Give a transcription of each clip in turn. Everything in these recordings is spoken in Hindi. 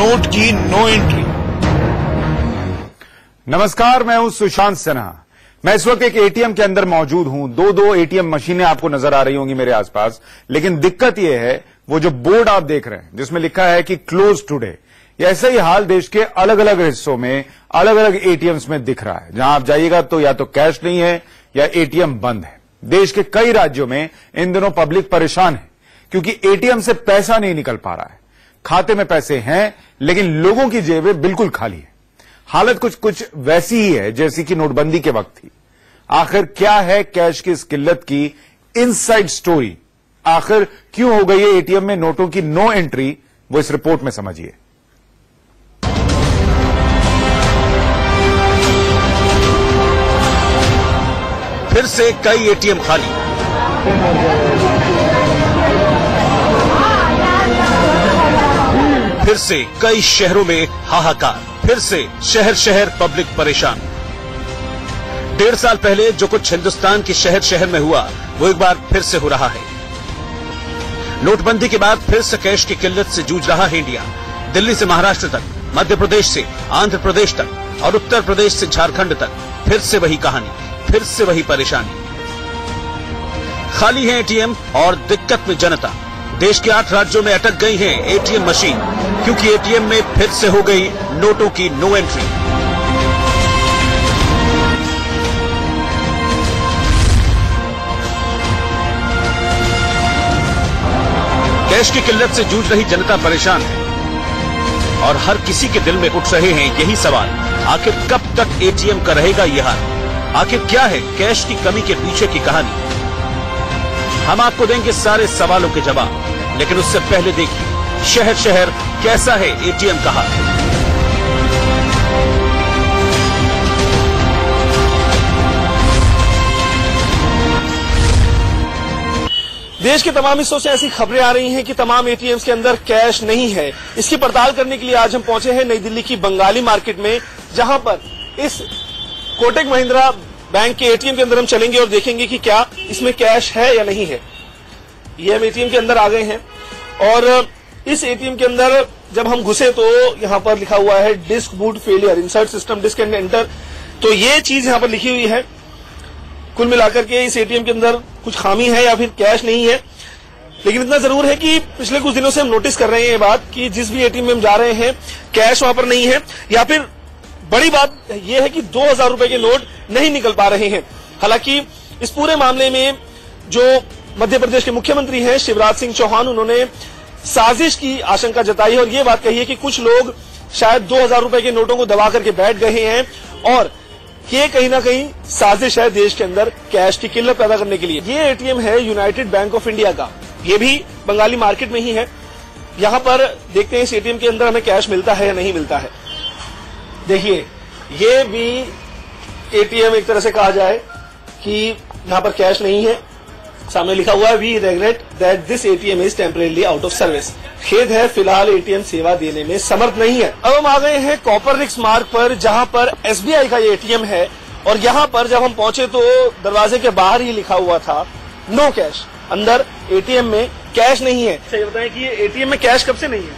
नोट की नो एंट्री। नमस्कार, मैं हूं सुशांत सिन्हा। मैं इस वक्त एक एटीएम के अंदर मौजूद हूं। दो एटीएम मशीनें आपको नजर आ रही होंगी मेरे आसपास, लेकिन दिक्कत यह है वो जो बोर्ड आप देख रहे हैं जिसमें लिखा है कि क्लोज टुडे, ऐसा ही हाल देश के अलग अलग हिस्सों में अलग अलग एटीएम्स में दिख रहा है। जहां आप जाइएगा तो या तो कैश नहीं है या एटीएम बंद है। देश के कई राज्यों में इन दिनों पब्लिक परेशान है क्योंकि एटीएम से पैसा नहीं निकल पा रहा है। खाते में पैसे हैं लेकिन लोगों की जेबें बिल्कुल खाली है। हालत कुछ वैसी ही है जैसी कि नोटबंदी के वक्त थी। आखिर क्या है कैश की इस किल्लत की इनसाइड स्टोरी? आखिर क्यों हो गई है एटीएम में नोटों की नो एंट्री? वो इस रिपोर्ट में समझिए। फिर से कई एटीएम खाली। फिर से कई शहरों में हाहाकार। फिर से शहर शहर पब्लिक परेशान। 1.5 साल पहले जो कुछ हिंदुस्तान के शहर शहर में हुआ वो एक बार फिर से हो रहा है। नोटबंदी के बाद फिर से कैश की किल्लत से जूझ रहा है इंडिया। दिल्ली से महाराष्ट्र तक, मध्य प्रदेश से आंध्र प्रदेश तक और उत्तर प्रदेश से झारखंड तक फिर से वही कहानी, फिर से वही परेशानी। खाली है एटीएम और दिक्कत में जनता। देश के 8 राज्यों में अटक गई है एटीएम मशीन क्योंकि एटीएम में फिर से हो गई नोटों की नो एंट्री। कैश की किल्लत से जूझ रही जनता परेशान है और हर किसी के दिल में उठ रहे हैं यही सवाल, आखिर कब तक एटीएम का रहेगा यह हाल? आखिर क्या है कैश की कमी के पीछे की कहानी? हम आपको देंगे सारे सवालों के जवाब, लेकिन उससे पहले देखिए शहर शहर कैसा है एटीएम का हाल। देश के तमाम हिस्सों से ऐसी खबरें आ रही हैं कि तमाम एटीएम्स के अंदर कैश नहीं है। इसकी पड़ताल करने के लिए आज हम पहुंचे हैं नई दिल्ली की बंगाली मार्केट में, जहां पर इस कोटक महिंद्रा बैंक के एटीएम के अंदर हम चलेंगे और देखेंगे कि क्या इसमें कैश है या नहीं है। ये हम एटीएम के अंदर आ गए हैं और इस एटीएम के अंदर जब हम घुसे तो यहाँ पर लिखा हुआ है disk boot failure, insert system disk and enter. तो ये चीज यहाँ पर लिखी हुई है। कुल मिलाकर के इस एटीएम के अंदर कुछ खामी है या फिर कैश नहीं है। लेकिन इतना जरूर है कि पिछले कुछ दिनों से हम नोटिस कर रहे हैं ये बात कि जिस भी एटीएम में हम जा रहे हैं कैश वहां पर नहीं है, या फिर बड़ी बात यह है कि 2000 रुपए के नोट नहीं निकल पा रहे हैं। हालांकि इस पूरे मामले में जो मध्य प्रदेश के मुख्यमंत्री हैं शिवराज सिंह चौहान, उन्होंने साजिश की आशंका जताई है और ये बात कही है कि कुछ लोग शायद 2000 रुपए के नोटों को दबा करके बैठ गए हैं और ये कहीं ना कहीं साजिश है देश के अंदर कैश की किल्लत पैदा करने के लिए। ये एटीएम है यूनाइटेड बैंक ऑफ इंडिया का, ये भी बंगाली मार्केट में ही है। यहां पर देखते हैं इस एटीएम के अंदर हमें कैश मिलता है या नहीं मिलता है। देखिए ये भी एटीएम एक तरह से कहा जाए कि यहां पर कैश नहीं है। सामने लिखा हुआ है we regret that this ATM is temporarily out of service. खेद है फिलहाल एटीएम सेवा देने में समर्थ नहीं है। अब हम आ गए हैं कॉपर रिक्स मार्ग पर, जहां पर एसबीआई का ये एटीएम है और यहां पर जब हम पहुंचे तो दरवाजे के बाहर ही लिखा हुआ था नो कैश। अंदर एटीएम में कैश नहीं है। सही बताएं कि ये एटीएम में कैश कब से नहीं है?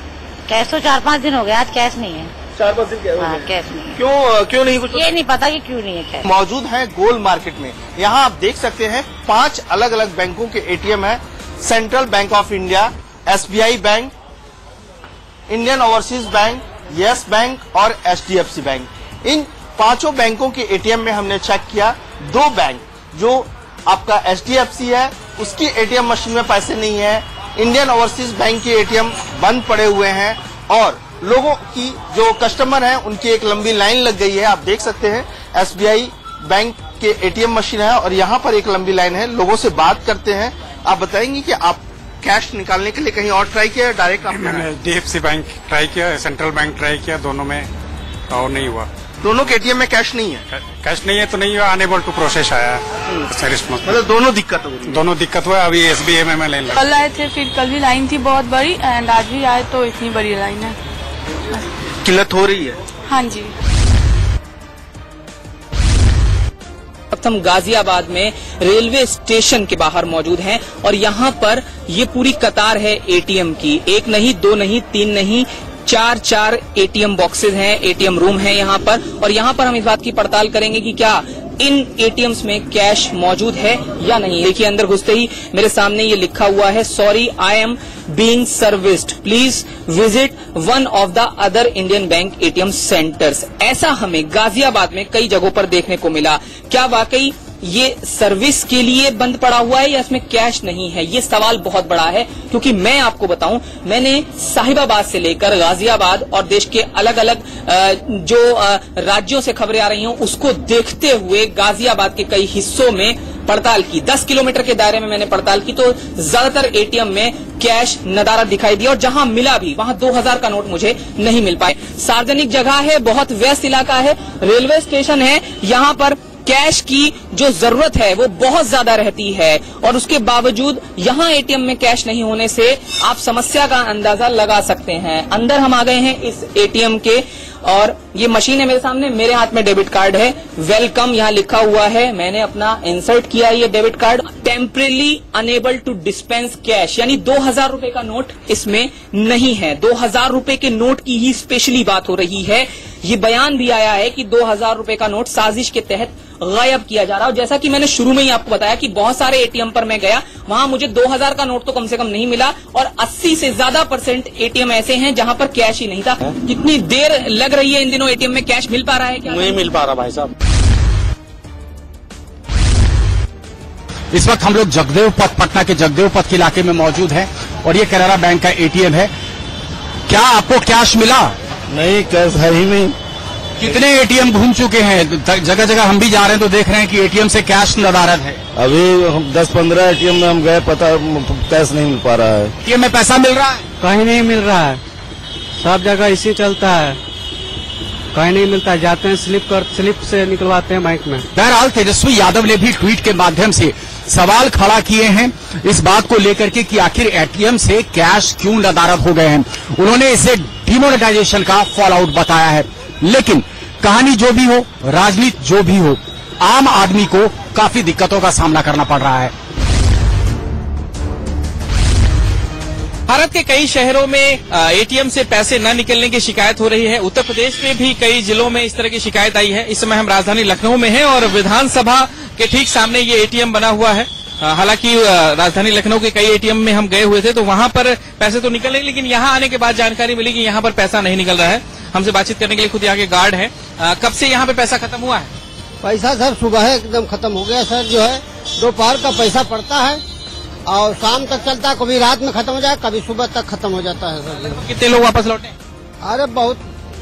कैश तो 4-5 दिन हो गए, आज कैश नहीं है। 4-5 दिन कैश नहीं है। क्यों नहीं? कुछ ये नहीं पता कि क्यों नहीं है कैश। मौजूद है गोल मार्केट में। यहाँ आप देख सकते हैं 5 अलग अलग बैंकों के एटीएम है। Central bank of India, SBI bank, Indian overseas bank, yes bank और एचडीएफसी बैंक। इन 5 बैंकों के एटीएम में हमने चेक किया। 2 बैंक जो आपका एचडीएफसी है उसकी एटीएम मशीन में पैसे नहीं है। इंडियन ओवरसीज बैंक के एटीएम बंद पड़े हुए हैं और लोगों की जो कस्टमर हैं उनकी एक लंबी लाइन लग गई है। आप देख सकते हैं एसबीआई बैंक के एटीएम मशीन है और यहाँ पर एक लंबी लाइन है। लोगों से बात करते हैं। आप बताएंगे कि आप कैश निकालने के लिए कहीं और ट्राई किया या डायरेक्ट आपने? मैंने डीएफसी बैंक ट्राई किया, सेंट्रल बैंक ट्राई किया, दोनों में और नहीं हुआ। दोनों के एटीएम में कैश नहीं है? कैश नहीं है तो नहीं हुआ, अनेबल टू प्रोसेस आया। मतलब दोनों दिक्कत हो रही है। दोनों दिक्कत हुआ। अभी एसबीआई में लाइन लगा। कल आए थे, फिर कल भी लाइन थी बहुत बड़ी एंड आज भी आए तो इतनी बड़ी लाइन है। किल्लत हो रही है? हाँ जी। हम गाजियाबाद में रेलवे स्टेशन के बाहर मौजूद हैं और यहाँ पर ये पूरी कतार है एटीएम की। 1 नहीं, 2 नहीं, 3 नहीं, 4 एटीएम बॉक्सेस हैं, एटीएम रूम है यहाँ पर, और यहाँ पर हम इस बात की पड़ताल करेंगे कि क्या इन एटीएम्स में कैश मौजूद है या नहीं। देखिए अंदर घुसते ही मेरे सामने ये लिखा हुआ है, sorry I am being serviced, please visit one of the other Indian bank ATM centres. ऐसा हमें गाजियाबाद में कई जगहों पर देखने को मिला। क्या वाकई ये सर्विस के लिए बंद पड़ा हुआ है या इसमें कैश नहीं है? ये सवाल बहुत बड़ा है, क्योंकि मैं आपको बताऊं, मैंने साहिबाबाद से लेकर गाजियाबाद और देश के अलग अलग जो राज्यों से खबरें आ रही हैं उसको देखते हुए गाजियाबाद के कई हिस्सों में पड़ताल की। 10 किलोमीटर के दायरे में मैंने पड़ताल की तो ज्यादातर एटीएम में कैश नदारद दिखाई दिया, और जहां मिला भी वहां 2000 का नोट मुझे नहीं मिल पाए। सार्वजनिक जगह है, बहुत व्यस्त इलाका है, रेलवे स्टेशन है, यहाँ पर कैश की जो जरूरत है वो बहुत ज्यादा रहती है, और उसके बावजूद यहाँ एटीएम में कैश नहीं होने से आप समस्या का अंदाजा लगा सकते हैं। अंदर हम आ गए हैं इस एटीएम के, और ये मशीन है मेरे सामने, मेरे हाथ में डेबिट कार्ड है, वेलकम यहाँ लिखा हुआ है। मैंने अपना इंसर्ट किया ये debit card. Temporarily unable to dispense cash, यानी 2000 रुपए का नोट इसमें नहीं है। 2000 रुपए के नोट की ही स्पेशली बात हो रही है। ये बयान भी आया है कि 2000 रुपए का नोट साजिश के तहत गायब किया जा रहा है। और जैसा कि मैंने शुरू में ही आपको बताया कि बहुत सारे एटीएम पर मैं गया, वहां मुझे 2000 का नोट तो कम से कम नहीं मिला, और 80 से ज्यादा % एटीएम ऐसे हैं जहां पर कैश ही नहीं था। कितनी देर लग रही है इन दिनों एटीएम में कैश मिल पा रहा है क्या? नहीं मिल पा रहा भाई साहब। इस वक्त हम लोग जगदेव पथ, पटना के जगदेव पथ के इलाके में मौजूद हैं, और ये कैनरा बैंक का एटीएम है। क्या आपको कैश मिला? नहीं, कैश है ही नहीं। कितने एटीएम घूम चुके हैं? जगह जगह हम भी जा रहे हैं तो देख रहे हैं कि एटीएम से कैश नदारद है। अभी 10-15 एटीएम में हम गए, पता कैश नहीं मिल पा रहा है। एटीएम में पैसा मिल रहा है? कहीं नहीं मिल रहा है, सब जगह इसी चलता है, कहीं नहीं मिलता है। जाते हैं स्लिप से निकलवाते हैं बैंक में। बहरहाल तेजस्वी यादव ने भी ट्वीट के माध्यम से सवाल खड़ा किए हैं इस बात को लेकर के कि आखिर एटीएम से कैश क्यों नदारद हो गए हैं। उन्होंने इसे डिमोनेटाइजेशन का फॉल आउट बताया है। लेकिन कहानी जो भी हो, राजनीति जो भी हो, आम आदमी को काफी दिक्कतों का सामना करना पड़ रहा है। भारत के कई शहरों में एटीएम से पैसे न निकलने की शिकायत हो रही है। उत्तर प्रदेश में भी कई जिलों में इस तरह की शिकायत आई है। इस समय हम राजधानी लखनऊ में हैं और विधानसभा के ठीक सामने ये एटीएम बना हुआ है। हालांकि राजधानी लखनऊ के कई एटीएम में हम गए हुए थे तो वहां पर पैसे तो निकल रहे, लेकिन यहाँ आने के बाद जानकारी मिली कि यहाँ पर पैसा नहीं निकल रहा है। हमसे बातचीत करने के लिए खुद यहाँ के गार्ड हैं। कब से यहाँ पे पैसा खत्म हुआ है? पैसा सर सुबह एकदम खत्म हो गया सर। जो है दोपहर का पैसा पड़ता है और शाम तक चलता है, कभी रात में खत्म हो जाए, कभी सुबह तक खत्म हो जाता है सर। कितने लोग वापस लौटे? अरे बहुत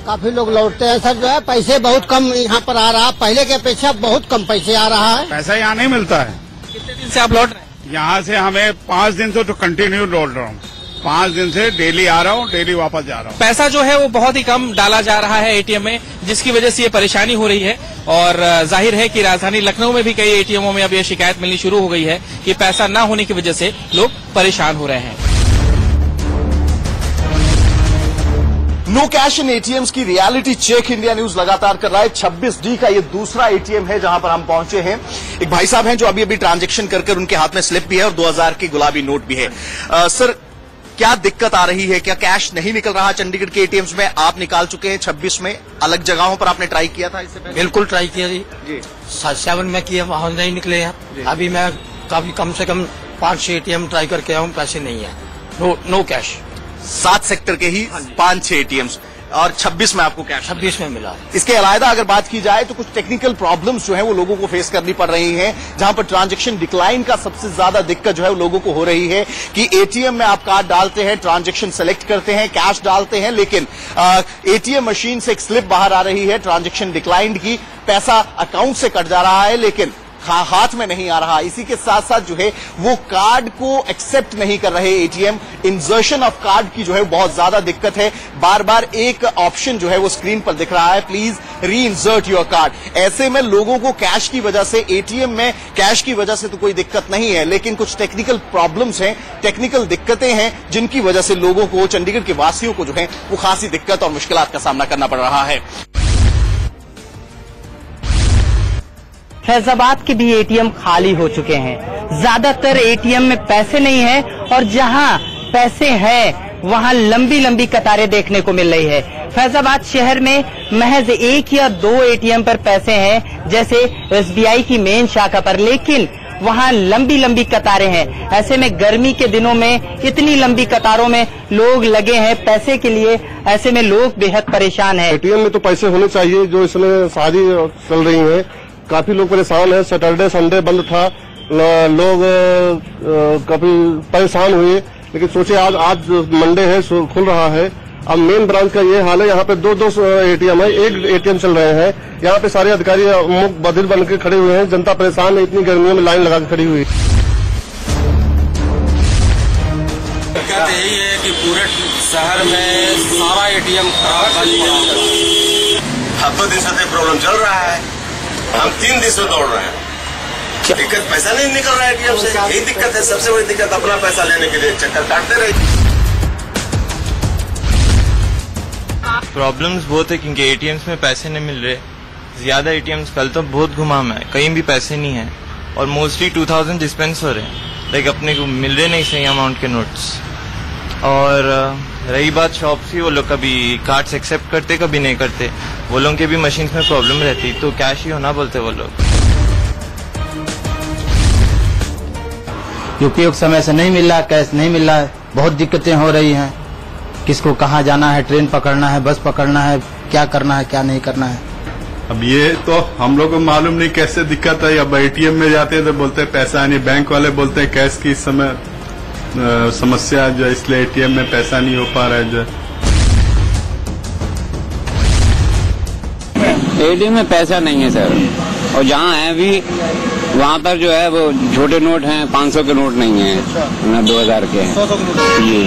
काफी लोग लौटते हैं सर। जो है पैसे बहुत कम यहाँ पर आ रहा है, पहले की अपेक्षा बहुत कम पैसे आ रहा है। पैसा यहाँ नहीं मिलता है। कितने दिन से आप लौट रहे हैं? यहाँ से हमें 5 दिन से तो कंटिन्यू लौट रहा हूँ। 5 दिन से डेली आ रहा हूँ, डेली वापस जा रहा हूँ। पैसा जो है वो बहुत ही कम डाला जा रहा है एटीएम में, जिसकी वजह से ये परेशानी हो रही है। और जाहिर है कि राजधानी लखनऊ में भी कई एटीएमों में अब ये शिकायत मिलनी शुरू हो गई है कि पैसा न होने की वजह से लोग परेशान हो रहे हैं। नो कैश इन एटीएम्स की रियलिटी चेक इंडिया न्यूज लगातार कर रहा है। 26D का ये दूसरा एटीएम है जहां पर हम पहुंचे हैं। एक भाई साहब हैं जो अभी अभी ट्रांजैक्शन कर उनके हाथ में स्लिप भी है और 2000 की गुलाबी नोट भी है। सर, क्या दिक्कत आ रही है? क्या कैश नहीं निकल रहा चंडीगढ़ के एटीएम्स में? आप निकाल चुके हैं 26 में, अलग जगहों पर आपने ट्राई किया था इससे पहले? बिल्कुल ट्राई किया जी। 7 में किया, वहां नहीं निकले हैं। अभी मैं काफी कम से कम 5-6 एटीएम ट्राई करके आया हूँ, पैसे नहीं है। No cash. 7 सेक्टर के ही 5-6 एटीएम्स और 26 में आपको कैश? 26 में मिला। इसके अलावा अगर बात की जाए तो कुछ टेक्निकल प्रॉब्लम्स जो है वो लोगों को फेस करनी पड़ रही हैं, जहां पर ट्रांजैक्शन डिक्लाइन का सबसे ज्यादा दिक्कत जो है वो लोगों को हो रही है कि एटीएम में आप कार्ड डालते हैं, ट्रांजैक्शन सेलेक्ट करते हैं, कैश डालते हैं, लेकिन एटीएम मशीन से एक स्लिप बाहर आ रही है ट्रांजैक्शन डिक्लाइंड की, पैसा अकाउंट से कट जा रहा है लेकिन हाथ में नहीं आ रहा। इसी के साथ साथ जो है वो कार्ड को एक्सेप्ट नहीं कर रहे एटीएम। इंसर्शन ऑफ कार्ड की जो है बहुत ज्यादा दिक्कत है। बार बार एक ऑप्शन जो है वो स्क्रीन पर दिख रहा है, प्लीज री इंसर्ट योर कार्ड। ऐसे में लोगों को कैश की वजह से, एटीएम में कैश की वजह से तो कोई दिक्कत नहीं है, लेकिन कुछ टेक्निकल प्रॉब्लम्स हैं, टेक्निकल दिक्कतें हैं जिनकी वजह से लोगों को, चंडीगढ़ के वासियों को जो है वो खासी दिक्कत और मुश्किलात का सामना करना पड़ रहा है। फैजाबाद के भी एटीएम खाली हो चुके हैं। ज्यादातर एटीएम में पैसे नहीं है और जहां पैसे हैं वहाँ लंबी लंबी कतारें देखने को मिल रही है। फैजाबाद शहर में महज 1 या 2 एटीएम पर पैसे हैं, जैसे SBI की मेन शाखा पर, लेकिन वहाँ लंबी लंबी कतारें हैं। ऐसे में गर्मी के दिनों में इतनी लंबी कतारों में लोग लगे हैं पैसे के लिए, ऐसे में लोग बेहद परेशान हैं। एटीएम में तो पैसे होने चाहिए, जो इसमें शादी चल रही है, काफी लोग परेशान है। सैटरडे संडे बंद था, लोग काफी परेशान हुए, लेकिन सोचे आज मंडे है, खुल रहा है। अब मेन ब्रांच का ये हाल है, यहाँ पे 2 एटीएम है, एक एटीएम चल रहे हैं। यहाँ पे सारे अधिकारी मुख बधिर बन के खड़े हुए हैं। जनता परेशान है, इतनी गर्मियों में लाइन लगा के खड़ी हुई। दिक्कत यही है कि पूरे शहर में सारा एटीएम खराब हफ्तों दिन से प्रॉब्लम चल रहा है। हम 3 दिन से दौड़ रहे हैं। दिक्कत पैसा नहीं निकल रहा है एटीएम से, यही दिक्कत है। सबसे बड़ी दिक्कत अपना पैसा लेने के लिए चक्कर काटते रहे। प्रॉब्लम्स बहुत है क्योंकि एटीएम्स में पैसे नहीं मिल रहे। ज्यादा एटीएम्स, कल तो बहुत घुमाम है, कहीं भी पैसे नहीं है और मोस्टली 2000 डिस्पेंस हो रहे हैं, लाइक अपने को मिल रहे नहीं सही अमाउंट के नोट्स। और रही बात शॉप्स की, वो लोग कभी कार्ड्स एक्सेप्ट करते, कभी नहीं करते। वो लोगों के भी मशीन में प्रॉब्लम रहती, तो कैश ही होना बोलते वो लोग। उपयोग समय से नहीं मिल रहा, कैश नहीं मिल रहा है, बहुत दिक्कतें हो रही हैं। किसको कहाँ जाना है, ट्रेन पकड़ना है, बस पकड़ना है, क्या करना है, क्या नहीं करना है। अब ये तो हम लोग को मालूम नहीं कैसे दिक्कत है। अब एटीएम में जाते हैं तो बोलते हैं पैसा नहीं, बैंक वाले बोलते हैं कैश की इस समय समस्या जो, इसलिए एटीएम में पैसा नहीं हो पा रहा है जो। एटीएम में पैसा नहीं है सर, और जहाँ है भी वहाँ पर जो है वो छोटे नोट हैं, 500 के नोट नहीं है, ना 2000 के हैं। जी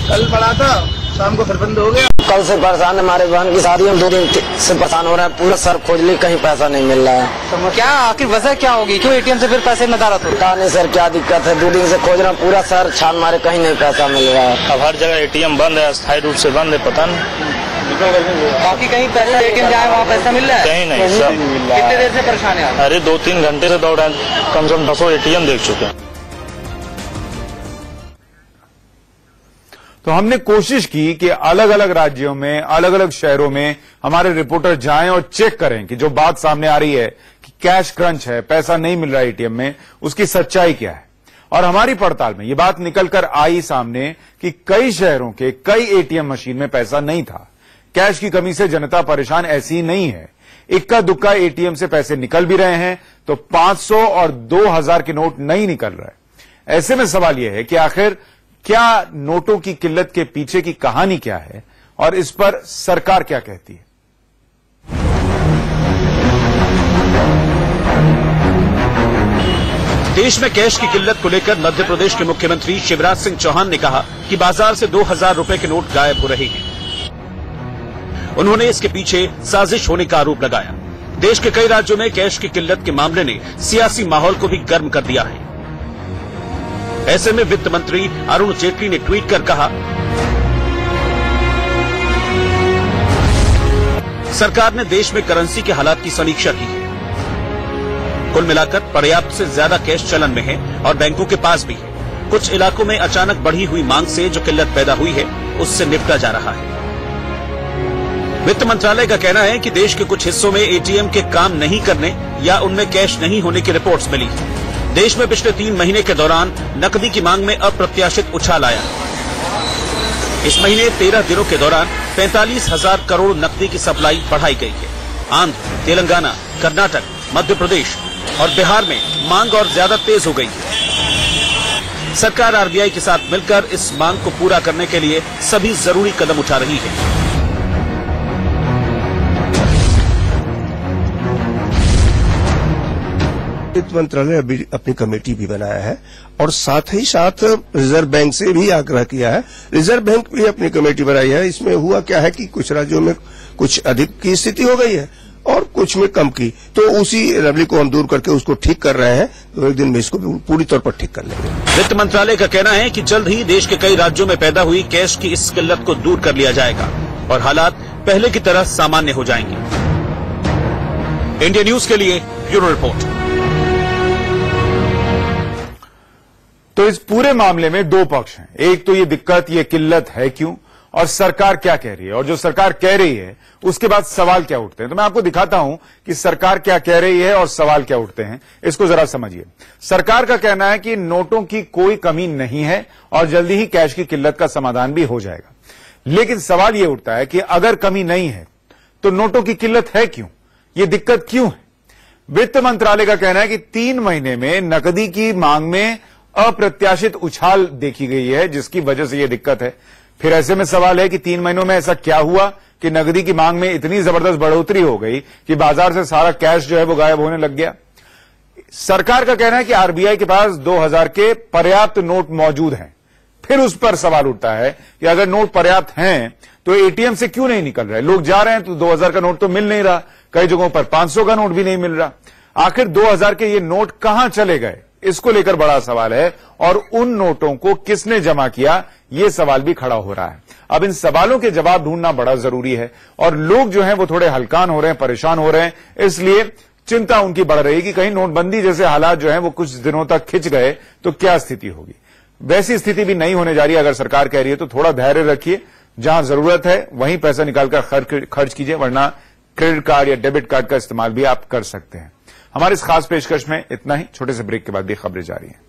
कल पड़ा था, शाम को फिर बंद हो गया। कल से परेशान, हमारे बहन की शादी में 2 दिन से परेशान हो रहे हैं। पूरा सर खोज ली, कहीं पैसा नहीं मिल रहा है। क्या आखिर वजह क्या होगी, क्यों एटीएम से फिर पैसे नदारत हो? पता नहीं सर क्या दिक्कत है, 2 दिन से खोज रहे हैं, पूरा सर छान मारे, कहीं नहीं पैसा मिल रहा है। अब हर जगह एटीएम बंद है, अस्थायी रूप से बंद है, पता नहीं बाकी कहीं पैसा एटीएम जाए वहाँ पैसा मिल रहा है? कहीं नहीं सर। कितने देर से परेशान है? अरे 2-3 घंटे से दौड़ रहे हैं, कम से कम 10 एटीएम देख चुके हैं। तो हमने कोशिश की कि अलग अलग राज्यों में, अलग अलग शहरों में हमारे रिपोर्टर जाएं और चेक करें कि जो बात सामने आ रही है कि कैश क्रंच है, पैसा नहीं मिल रहा है एटीएम में, उसकी सच्चाई क्या है। और हमारी पड़ताल में ये बात निकलकर आई सामने कि कई शहरों के कई एटीएम मशीन में पैसा नहीं था। कैश की कमी से जनता परेशान ऐसी नहीं है। इक्का दुक्का एटीएम से पैसे निकल भी रहे हैं तो 500 और 2000 के नोट नहीं निकल रहे। ऐसे में सवाल यह है कि आखिर क्या नोटों की किल्लत के पीछे की कहानी क्या है और इस पर सरकार क्या कहती है। देश में कैश की किल्लत को लेकर मध्य प्रदेश के मुख्यमंत्री शिवराज सिंह चौहान ने कहा कि बाजार से 2000 रुपए के नोट गायब हो रहे हैं। उन्होंने इसके पीछे साजिश होने का आरोप लगाया। देश के कई राज्यों में कैश की किल्लत के मामले ने सियासी माहौल को भी गर्म कर दिया है। ऐसे में वित्त मंत्री अरुण जेटली ने ट्वीट कर कहा, सरकार ने देश में करेंसी के हालात की समीक्षा की है। कुल मिलाकर पर्याप्त से ज्यादा कैश चलन में है और बैंकों के पास भी है। कुछ इलाकों में अचानक बढ़ी हुई मांग से जो किल्लत पैदा हुई है उससे निपटा जा रहा है। वित्त मंत्रालय का कहना है कि देश के कुछ हिस्सों में एटीएम के काम नहीं करने या उनमें कैश नहीं होने की रिपोर्ट्स मिली है। देश में पिछले 3 महीने के दौरान नकदी की मांग में अप्रत्याशित उछाल आया। इस महीने 13 दिनों के दौरान 45,000 करोड़ नकदी की सप्लाई बढ़ाई गई है। आंध्र, तेलंगाना, कर्नाटक, मध्य प्रदेश और बिहार में मांग और ज्यादा तेज हो गई है। सरकार आरबीआई के साथ मिलकर इस मांग को पूरा करने के लिए सभी जरूरी कदम उठा रही है। वित्त मंत्रालय अभी अपनी कमेटी भी बनाया है और साथ ही साथ रिजर्व बैंक से भी आग्रह किया है। रिजर्व बैंक भी अपनी कमेटी बनाई है। इसमें हुआ क्या है कि कुछ राज्यों में कुछ अधिक की स्थिति हो गई है और कुछ में कम की, तो उसी रबली को हम दूर करके उसको ठीक कर रहे हैं। तो एक दिन में इसको पूरी तौर पर ठीक कर लेंगे। वित्त मंत्रालय का कहना है कि जल्द ही देश के कई राज्यों में पैदा हुई कैश की इस किल्लत को दूर कर लिया जाएगा और हालात पहले की तरह सामान्य हो जाएंगे। इंडिया न्यूज के लिए ब्यूरो रिपोर्ट। तो इस पूरे मामले में दो पक्ष हैं। एक तो ये दिक्कत, ये किल्लत है क्यों, और सरकार क्या कह रही है, और जो सरकार कह रही है उसके बाद सवाल क्या उठते हैं। तो मैं आपको दिखाता हूं कि सरकार क्या कह रही है और सवाल क्या उठते हैं, इसको जरा समझिए। सरकार का कहना है कि नोटों की कोई कमी नहीं है और जल्दी ही कैश की किल्लत का समाधान भी हो जाएगा। लेकिन सवाल यह उठता है कि अगर कमी नहीं है तो नोटों की किल्लत है क्यों, ये दिक्कत क्यों है। वित्त मंत्रालय का कहना है कि 3 महीने में नकदी की मांग में अप्रत्याशित उछाल देखी गई है, जिसकी वजह से यह दिक्कत है। फिर ऐसे में सवाल है कि 3 महीनों में ऐसा क्या हुआ कि नकदी की मांग में इतनी जबरदस्त बढ़ोतरी हो गई कि बाजार से सारा कैश जो है वो गायब होने लग गया। सरकार का कहना है कि आरबीआई के पास 2000 के पर्याप्त नोट मौजूद हैं। फिर उस पर सवाल उठता है कि अगर नोट पर्याप्त हैं तो एटीएम से क्यों नहीं निकल रहे। लोग जा रहे हैं तो 2000 का नोट तो मिल नहीं रहा, कई जगहों पर 500 का नोट भी नहीं मिल रहा। आखिर 2000 के ये नोट कहां चले गए, इसको लेकर बड़ा सवाल है। और उन नोटों को किसने जमा किया, यह सवाल भी खड़ा हो रहा है। अब इन सवालों के जवाब ढूंढना बड़ा जरूरी है और लोग जो हैं वो थोड़े हलकान हो रहे हैं, परेशान हो रहे हैं। इसलिए चिंता उनकी बढ़ रही है कि कहीं नोटबंदी जैसे हालात जो हैं वो कुछ दिनों तक खिंच गए तो क्या स्थिति होगी। वैसी स्थिति भी नहीं होने जा रही है। अगर सरकार कह रही है तो थोड़ा धैर्य रखिए, जहां जरूरत है वहीं पैसा निकालकर खर्च कीजिए, वरना क्रेडिट कार्ड या डेबिट कार्ड का इस्तेमाल भी आप कर सकते हैं। हमारे इस खास पेशकश में इतना ही। छोटे से ब्रेक के बाद भी खबरें जारी हैं।